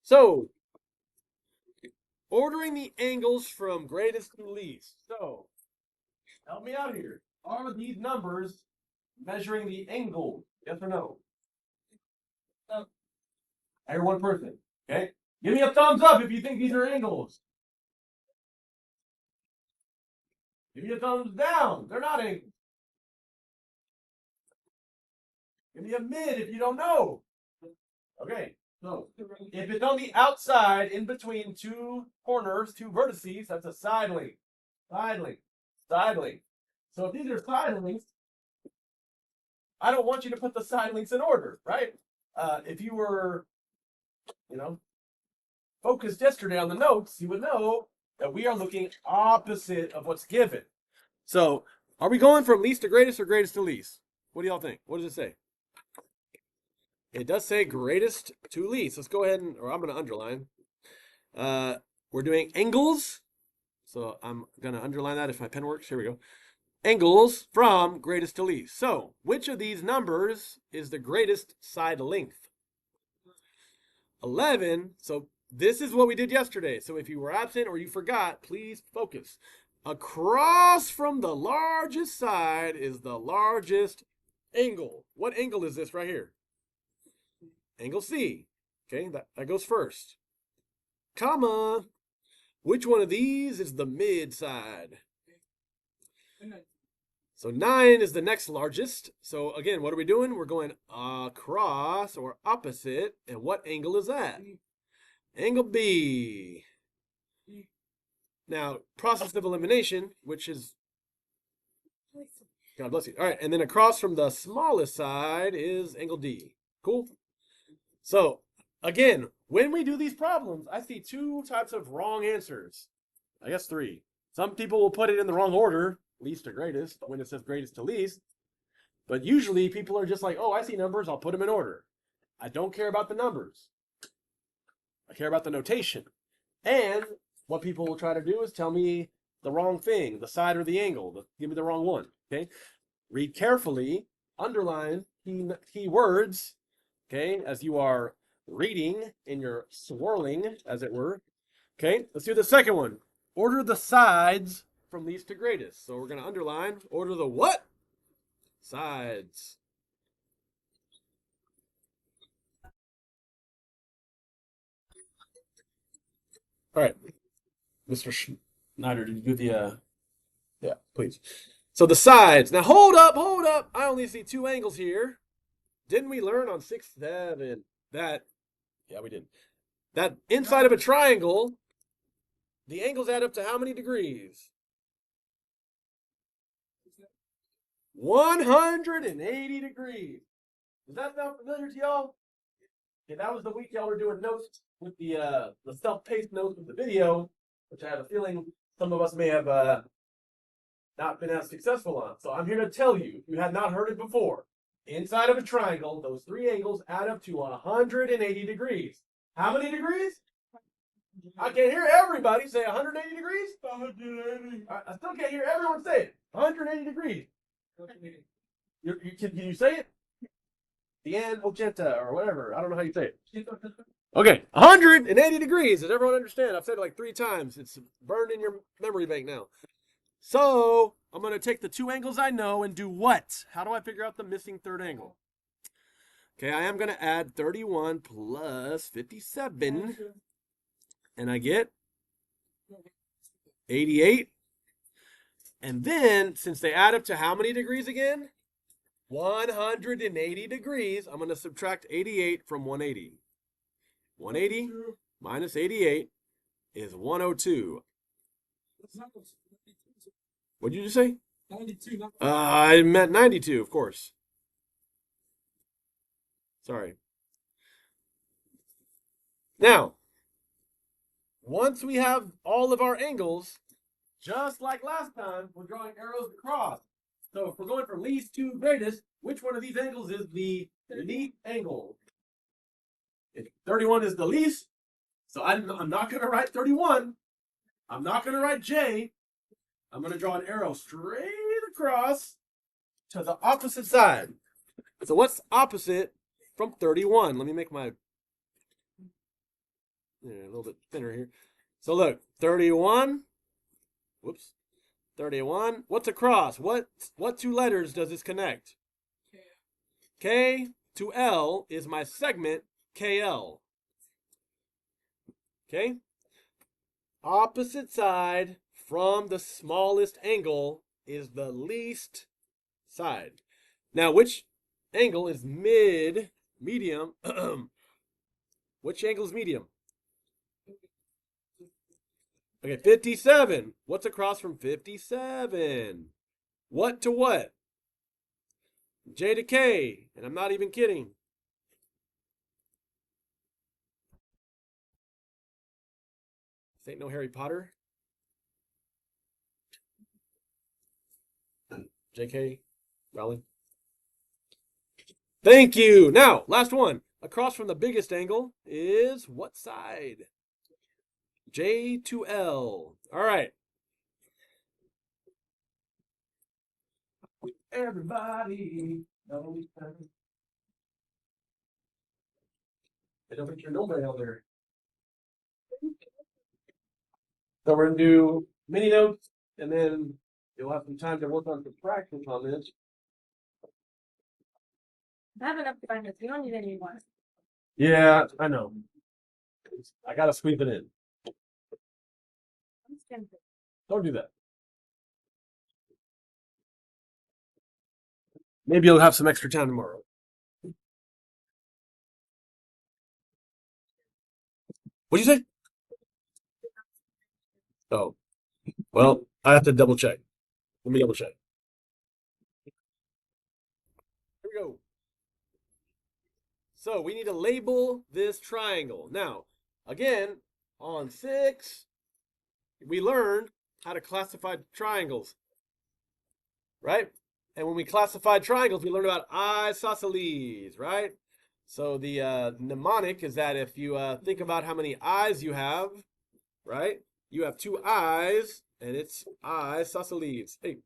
So, ordering the angles from greatest to least. So, help me out here. Are these numbers measuring the angle? Yes or no? Every one person. Okay. Give me a thumbs up if you think these are angles. Give me a thumbs down. They're not angles. Give me a mid if you don't know. Okay. So if it's on the outside in between two corners, two vertices, that's a side length. Side length. Side length. So if these are side lengths, I don't want you to put the side lengths in order, right? If you were, you know, focused yesterday on the notes, you would know that we are looking opposite of what's given. So are we going from least to greatest or greatest to least? What do y'all think? What does it say? It does say greatest to least. Let's go ahead and, or I'm going to underline. We're doing angles. So I'm going to underline that if my pen works. Here we go. Angles from greatest to least. So which of these numbers is the greatest side length? 11. So this is what we did yesterday. So if you were absent or you forgot, please focus. Across from the largest side is the largest angle. What angle is this right here? Angle C. Okay, that goes first. Comma. Which one of these is the mid side? So 9 is the next largest. So again, what are we doing? We're going across or opposite. And what angle is that? Angle B. Now, process of elimination, which is, God bless you. All right, and then across from the smallest side is angle D. Cool? So, again, when we do these problems, I see two types of wrong answers. I guess three. Some people will put it in the wrong order, least to greatest, when it says greatest to least. But usually people are just like, oh, I see numbers, I'll put them in order. I don't care about the numbers. I care about the notation. And what people will try to do is tell me the wrong thing, the side or the angle. Give me the wrong one. Okay. Read carefully, underline key words. Okay, as you are reading and you're swirling, as it were. Okay, let's do the second one. Order the sides from least to greatest. So we're going to underline, order the what? Sides. All right, Mr. Schneider, did you do the, yeah, please. So the sides. Now hold up, hold up. I only see two angles here. Didn't we learn on 6, 7 that, yeah, we did. That inside of a triangle, the angles add up to how many degrees? 180 degrees. Does that sound familiar to y'all? Okay, that was the week y'all were doing notes with the self-paced notes with the video, which I have a feeling some of us may have not been as successful on. So I'm here to tell you, if you had not heard it before, inside of a triangle, those three angles add up to 180 degrees. How many degrees? I can hear everybody say 180 degrees. 180. I still can't hear everyone say it. 180 degrees. Can you say it? Deanne Ochenta or whatever. I don't know how you say it. Okay, 180 degrees. Does everyone understand? I've said it like 3 times. It's burned in your memory bank now. So I'm going to take the two angles I know and do what? How do I figure out the missing third angle? Okay, I am going to add 31 plus 57. And I get 88. And then, since they add up to how many degrees again? 180 degrees. I'm going to subtract 88 from 180. 180 minus 88 is 102. What did you just say? 92. I meant 92, of course. Sorry. Now, once we have all of our angles, just like last time, we're drawing arrows across. So if we're going from least to greatest, which one of these angles is the least angle? If 31 is the least, so I'm not going to write 31. I'm not going to write J. I'm going to draw an arrow straight across to the opposite side. So what's opposite from 31? Let me make my a little bit thinner here. So look, 31. Whoops. 31. What's across? What two letters does this connect? K to L is my segment KL. Okay? Opposite side from the smallest angle is the least side. Now, which angle is medium? Which angle is medium? Okay, 57. What's across from 57? What to what? J to K. And I'm not even kidding. This ain't no Harry Potter. JK Rowling. Thank you. Now, last one. Across from the biggest angle is what side? J to L. All right. Everybody knows. I don't think you're nobody out there. So we're going to do mini notes, and then you'll have some time to work on some practice on this. I have enough to this. We don't need any more. Yeah, I know. I got to squeeze it in. Don't do that. Maybe you'll have some extra time tomorrow. What'd you say? Oh, well, I have to double check. Let me double check. Here we go. So we need to label this triangle. Now, again, on 6, we learned how to classify triangles, right? And when we classified triangles, we learned about isosceles, right? So the mnemonic is that if you think about how many eyes you have, right? You have 2 eyes, and it's isosceles. Hey.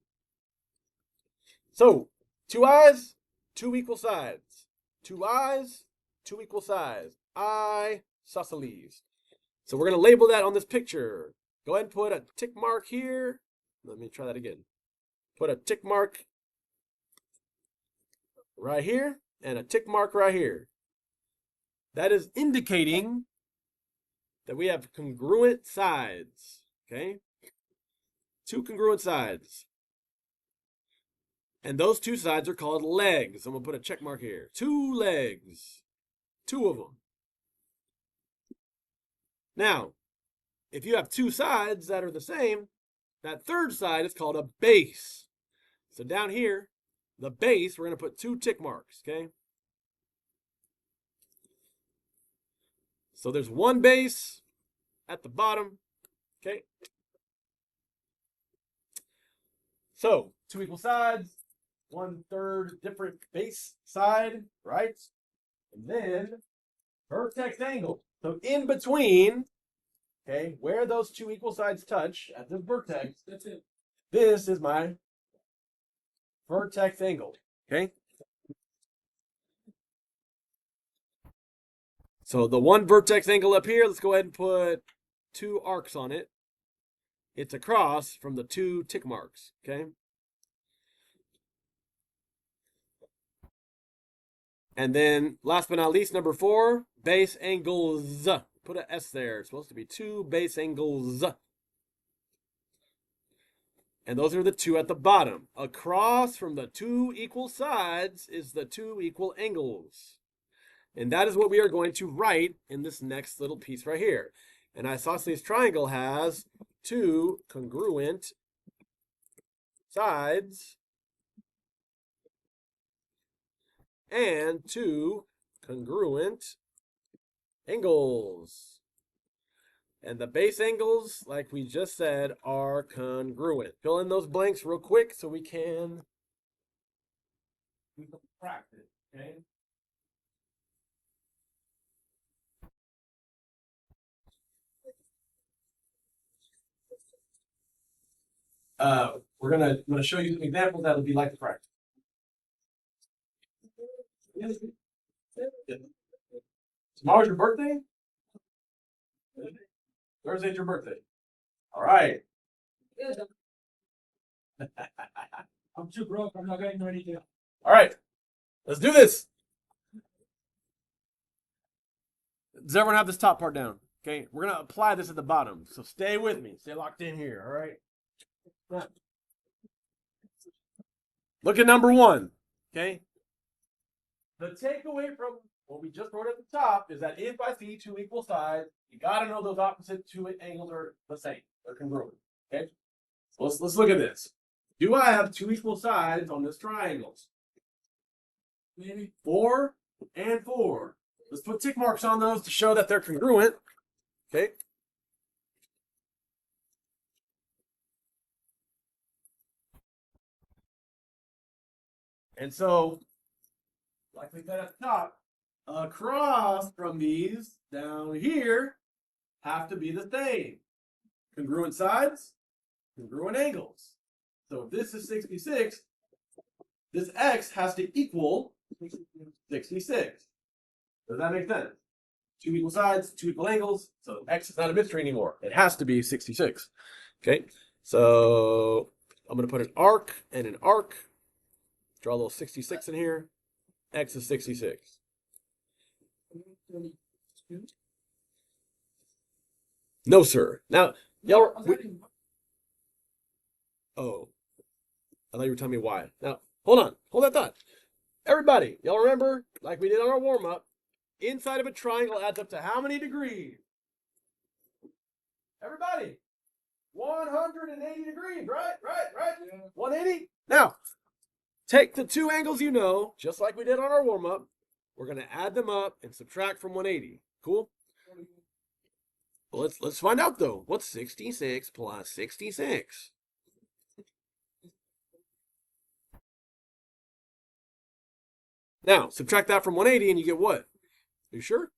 So 2 eyes, 2 equal sides. 2 eyes, 2 equal sides. Isosceles. So we're going to label that on this picture. Go ahead and put a tick mark here. Let me try that again. Put a tick mark right here and a tick mark right here. That is indicating that we have congruent sides, okay? 2 congruent sides. And those 2 sides are called legs. I'm going to put a check mark here. 2 legs. 2 of them. Now, if you have 2 sides that are the same, that third side is called a base. So down here, the base, we're going to put 2 tick marks, okay? So there's 1 base at the bottom, okay? So 2 equal sides, 1/3 different base side, right? And then vertex angle. So in between, okay, where those 2 equal sides touch at the vertex, that's it. This is my vertex angle, okay? So the 1 vertex angle up here, let's go ahead and put 2 arcs on it. It's across from the 2 tick marks, okay? And then last but not least, number 4, base angles. Put an S there. It's supposed to be 2 base angles. And those are the 2 at the bottom. Across from the 2 equal sides is the 2 equal angles. And that is what we are going to write in this next little piece right here. An isosceles triangle has 2 congruent sides and 2 congruent angles. And the base angles, like we just said, are congruent. Fill in those blanks real quick so we can practice, okay? I'm gonna show you some examples that'll be like the practice. Tomorrow's your birthday? Thursday's your birthday. All right. I'm too broke. I'm not getting ready to. All right. Let's do this. Does everyone have this top part down? Okay. We're going to apply this at the bottom. So stay with me. Stay locked in here. All right. Now, look at number 1. Okay. The takeaway from what we just wrote at the top is that if I see two equal sides, you got to know those opposite two angles are the same. They're congruent. Okay. So let's look at this. Do I have two equal sides on this triangle? Maybe. 4 and 4. Let's put tick marks on those to show that they're congruent. Okay. And so, like we said at the top, across from these down here have to be the same. Congruent sides, congruent angles. So if this is 66, this x has to equal 66. Does that make sense? Two equal sides, two equal angles. So x is not a mystery anymore. It has to be 66. Okay. So I'm going to put an arc and an arc. Draw a little 66 in here. X is 66. No, sir. Now, y'all. Oh, I thought you were telling me why. Now, hold on. Hold that thought. Everybody, y'all remember, like we did on our warm up, inside of a triangle adds up to how many degrees? Everybody, 180 degrees, right? Yeah. 180? Now, take the two angles you know, just like we did on our warm up. We're going to add them up and subtract from 180. Cool? Well, let's find out though. What's 66 plus 66? Now, subtract that from 180 and you get what? Are you sure?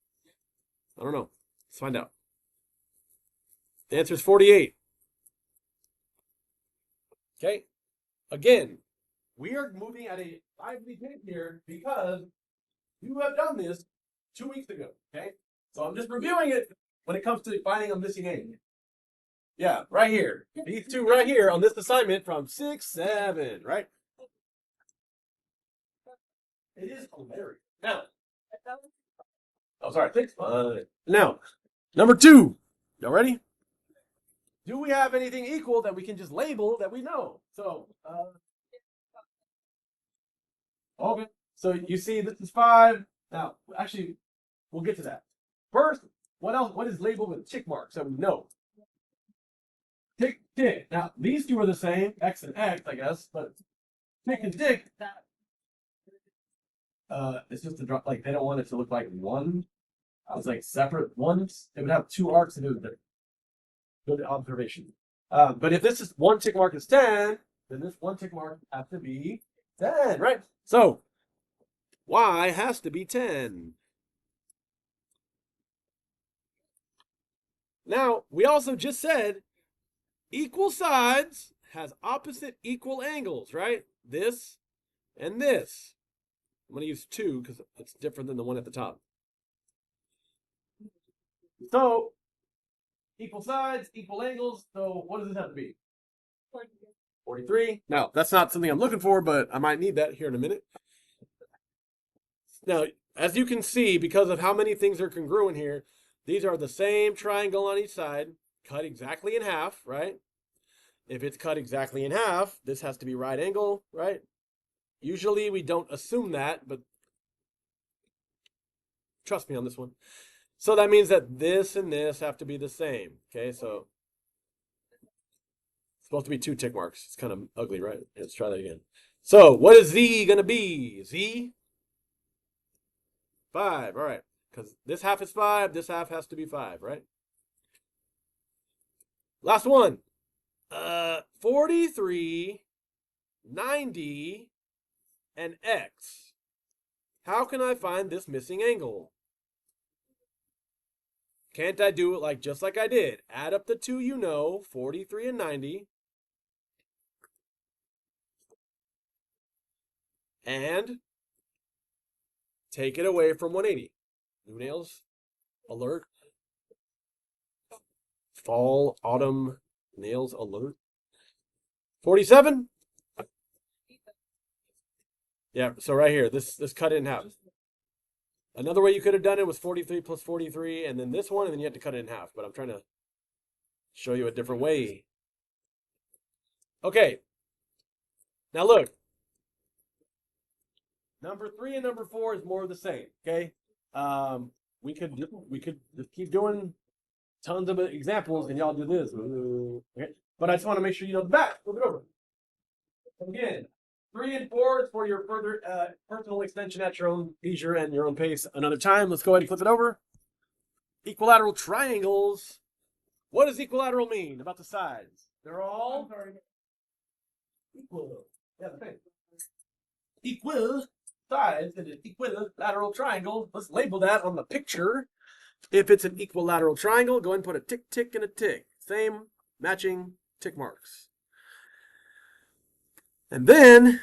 I don't know. Let's find out. The answer is 48. Okay? Again, we are moving at a lively pace here because you have done this 2 weeks ago. Okay? So I'm just reviewing it when it comes to finding a missing angle. Yeah, right here. These two right here on this assignment from 6, 7, right? It is hilarious. Now, oh, sorry. 6. Now, number 2. Y'all ready? Do we have anything equal that we can just label that we know? So, okay. So you see, this is 5. Now, actually, we'll get to that. First, what else? What is labeled with tick marks that we know? Tick, tick. Now, these two are the same, X and X, I guess, but tick and tick. It's just a drop. Like they don't want it to look like one. I was like separate ones. It would have two arcs and it would. Good observation. But if this is one tick mark is 10, then this one tick mark has to be 10, right? So y has to be 10. Now, we also just said equal sides has opposite equal angles, right? This and this. I'm going to use 2 because it's different than the one at the top. So, equal sides, equal angles. So, what does this have to be? 43. Now, that's not something I'm looking for, but I might need that here in a minute. Now, as you can see, because of how many things are congruent here, these are the same triangle on each side, cut exactly in half, right? If it's cut exactly in half, this has to be right angle, right? Usually we don't assume that, but trust me on this one. So that means that this and this have to be the same. Okay, so it's supposed to be 2 tick marks. It's kind of ugly, right? Let's try that again. So what is Z going to be? Z? 5, all right. Because this half is 5, this half has to be 5, right? Last one. 43, 90, and X. How can I find this missing angle? Can't I do it like just like I did? Add up the two you know, 43 and 90. And take it away from 180. New nails alert. fall, autumn, nails alert. 47? Yeah, so right here, this cut it in half. Another way you could have done it was 43 plus 43, and then this one, and then you had to cut it in half. But I'm trying to show you a different way. Okay. Now look. Number 3 and number 4 is more of the same. Okay. We could just keep doing tons of examples, and y'all do this. Okay. But I just want to make sure you know the back. Flip it over. Again, 3 and 4 is for your further personal extension at your own leisure and your own pace. Another time. Let's go ahead and flip it over. Equilateral triangles. What does equilateral mean about the sides? They're all equal. Yeah, the same. Equal sides in an equilateral triangle. Let's label that on the picture. If it's an equilateral triangle, go ahead and put a tick, tick, and a tick. Same matching tick marks. And then,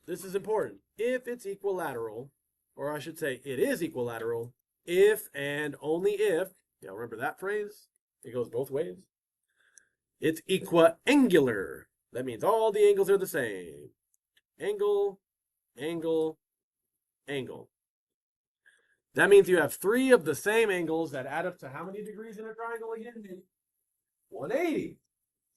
this is important. If it's equilateral, or I should say it is equilateral, if and only if, y'all remember that phrase? It goes both ways. It's equiangular. That means all the angles are the same. Angle, angle, angle. That means you have 3 of the same angles that add up to how many degrees in a triangle again? 180.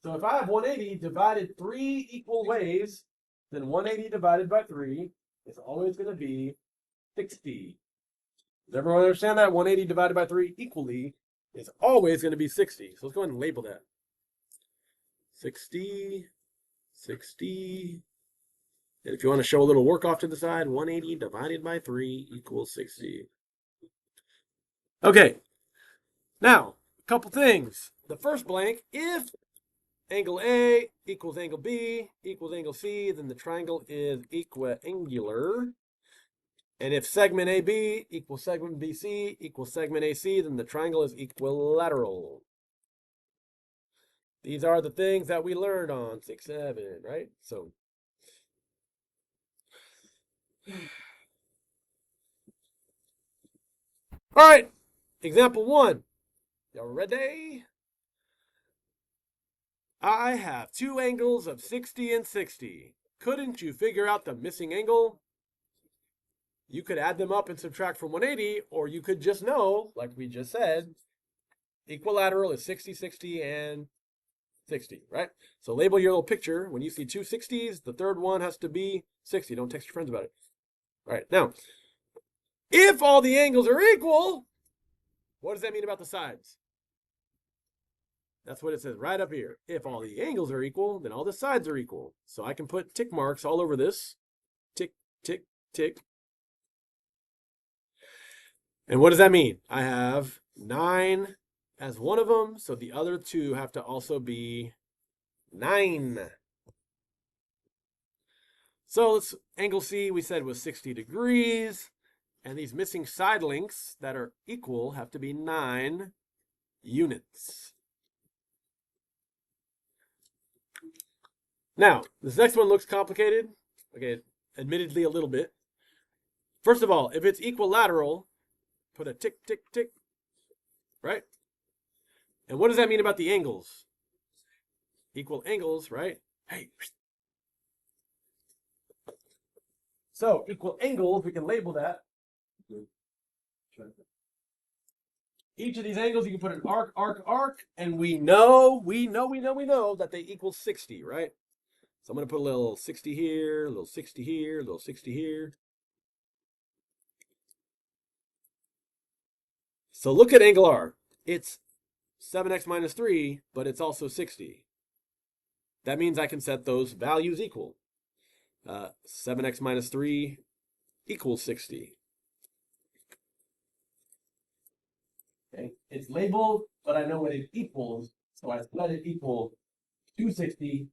So if I have 180 divided 3 equal ways, then 180 divided by 3 is always going to be 60. Does everyone understand that? 180 divided by 3 equally is always going to be 60. So let's go ahead and label that. 60, 60. And if you want to show a little work off to the side, 180 divided by 3 equals 60. Okay. Now, a couple things. The first blank, if angle A equals angle B equals angle C, then the triangle is equiangular. And if segment AB equals segment BC equals segment AC, then the triangle is equilateral. These are the things that we learned on 6, 7, right? So, all right, example 1. Y'all ready? I have 2 angles of 60 and 60. Couldn't you figure out the missing angle? You could add them up and subtract from 180, or you could just know, like we just said, equilateral is 60, 60, and 60, right? So label your little picture. When you see 2 60s, the third one has to be 60. Don't text your friends about it. All right, now, if all the angles are equal, what does that mean about the sides? That's what it says right up here. If all the angles are equal, then all the sides are equal. So I can put tick marks all over this. Tick, tick, tick. And what does that mean? I have 9 as one of them, so the other 2 have to also be 9. So let's, angle C we said was 60 degrees, and these missing side links that are equal have to be 9 units. Now, this next one looks complicated. Okay, admittedly a little bit. First of all, if it's equilateral, put a tick, tick, tick, right? And what does that mean about the angles? Equal angles, right? Hey. So, equal angles, we can label that. Each of these angles, you can put an arc, arc, arc, and we know that they equal 60, right? So I'm going to put a little 60 here, a little 60 here, a little 60 here. So look at angle R. It's 7x minus 3, but it's also 60. That means I can set those values equal. 7x minus 3 equals 60. Okay, it's labeled, but I know what it equals, so I let it equal 260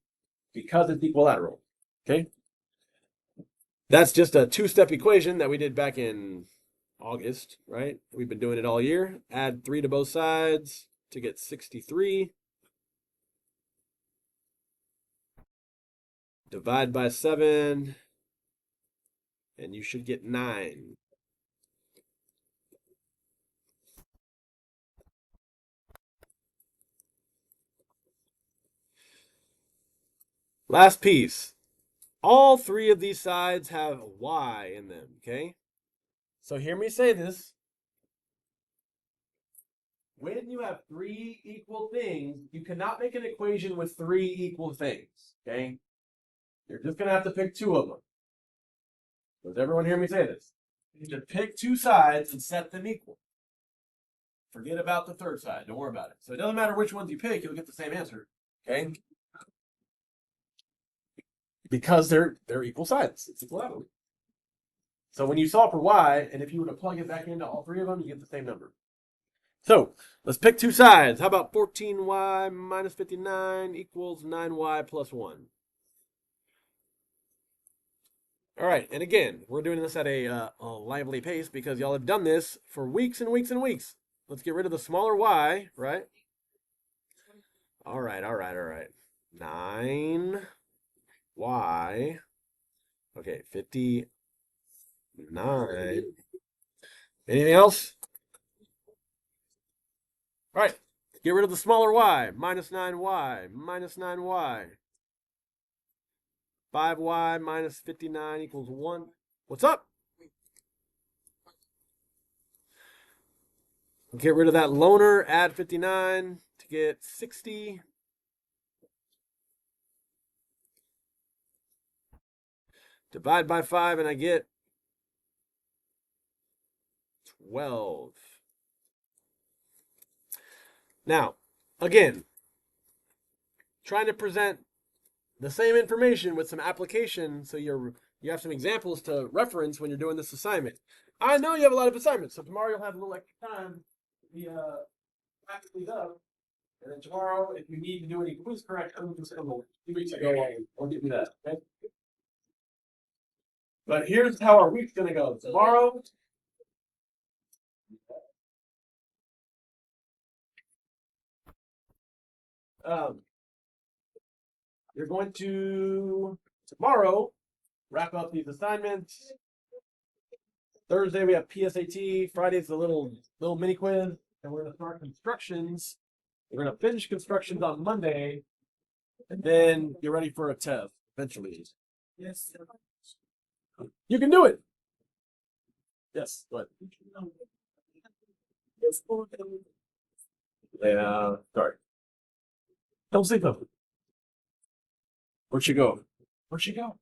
because it's equilateral. Okay? That's just a 2-step equation that we did back in August, right? We've been doing it all year. Add 3 to both sides to get 63. Divide by 7, and you should get 9. Last piece. All three of these sides have y in them, okay? So hear me say this. When you have three equal things, you cannot make an equation with three equal things, okay? You're just going to have to pick two of them. Does everyone hear me say this? You need to pick two sides and set them equal. Forget about the third side. Don't worry about it. So it doesn't matter which ones you pick, you'll get the same answer, okay? Because they're equal sides. It's equilateral. So when you solve for y, and if you were to plug it back into all three of them, you get the same number. So let's pick two sides. How about 14y minus 59 equals 9y plus 1? All right, and again, we're doing this at a lively pace because y'all have done this for weeks and weeks and weeks. Let's get rid of the smaller y, right? All right. 9y. Okay, 59. Anything else? All right, get rid of the smaller y. Minus 9y, minus 9y. 5y minus 59 equals 1. What's up? Get rid of that loner, add 59 to get 60. Divide by 5 and I get 12. Now, again, trying to present the same information with some application so you have some examples to reference when you're doing this assignment. I know you have a lot of assignments, so tomorrow you'll have a little extra time to be practically up. And then tomorrow, if you need to do any quiz corrections from 2 weeks ago, I'll give you that. Okay? But here's how our week's gonna go. Tomorrow, you're going to tomorrow wrap up these assignments. Thursday we have PSAT. Friday's the little mini quiz, and we're gonna start constructions. We're gonna finish constructions on Monday, and then get ready for a test eventually. Yes. You can do it. Yes, go ahead. Yeah, sorry. Don't sleep over. Where'd she go? Where'd she go?